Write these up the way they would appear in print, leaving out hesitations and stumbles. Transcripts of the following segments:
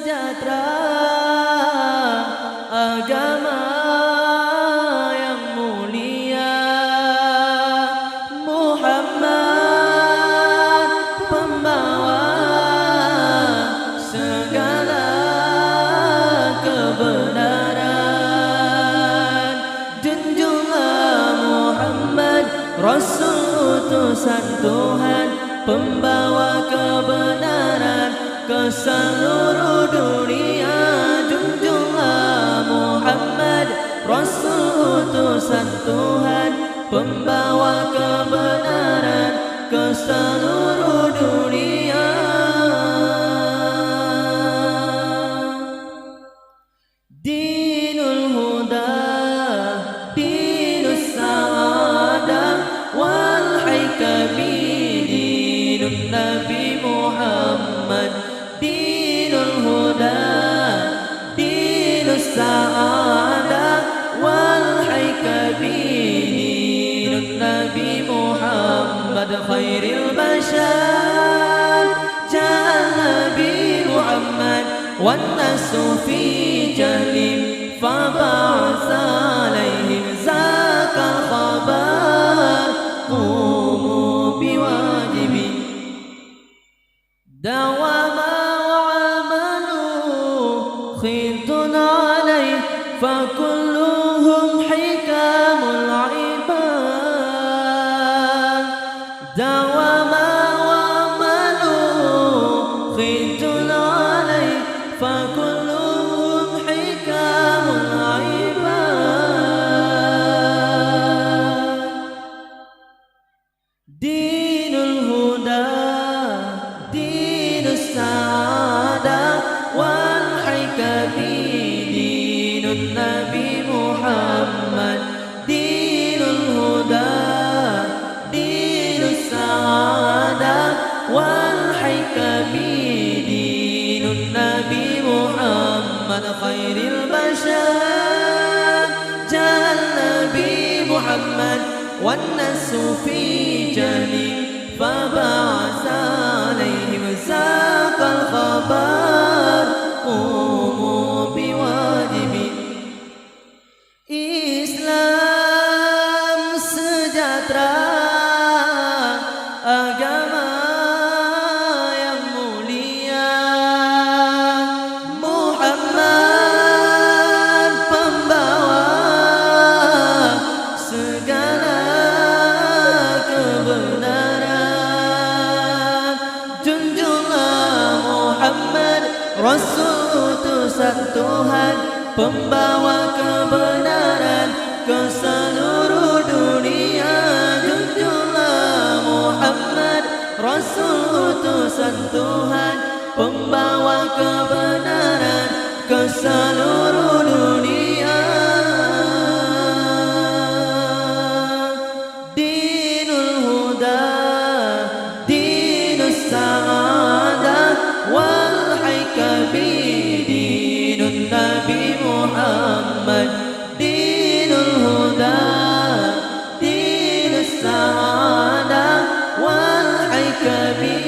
sejahtera, agama yang mulia, Muhammad pembawa segala kebenaran. Junjunglah Muhammad, Rasul utusan Tuhan, pembawa kebenaran ke seluruh dunia. Junjunglah Muhammad, Rasul utusan Tuhan, pembawa kebenaran ke seluruh dunia. Dinul huda, dinus sa'adah, wal hikami, dinun Nabi Muhammad. Dinul huda, dinus sa'adah, wal hikami, dinun Nabi Muhammad. Khairil bashar, ja'a Nabi Muhammad, wan nasu fi jahlim, faba'asa alaihim zakal khabar. Qumu biwajibi dawama wa'amalu, khintun alaih fakulluhum hikamul ibad. Dawama wa'amalu, khintun alaih fakulluhum hikamul ibad. Dinul huda, dinus sa'adah, wal hikami, dinun Nabi Muhammad. Dinul huda, dinus sa'adah, wal hikami, dinun Nabi Muhammad. Khairil bashar, ja'a Nabi Muhammad, wan nasu fi jahlim, faba'asa alaihim zakal khabar. Qumu biwajibi Islam sejahtera, agama yang mulia, Muhammad pembawa segala kebenaran. Junjunglah Muhammad, Rasul utusan Tuhan, pembawa kebenaran ke seluruh dunia. Junjunglah Muhammad, Rasul utusan Tuhan, pembawa kebenaran ke seluruh dunia. Dinul huda, dinus sa'adah, wal hikami, dinun Nabi Muhammad. Dinul huda, dinus sa'adah, wal hikami,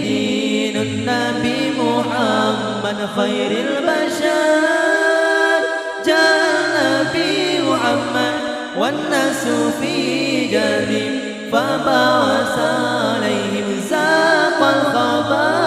dinun Nabi Muhammad. Khairil bashar, ja'a Nabi Muhammad, wan nasu fi jahlim, faba'asa alaihim zakal khabar.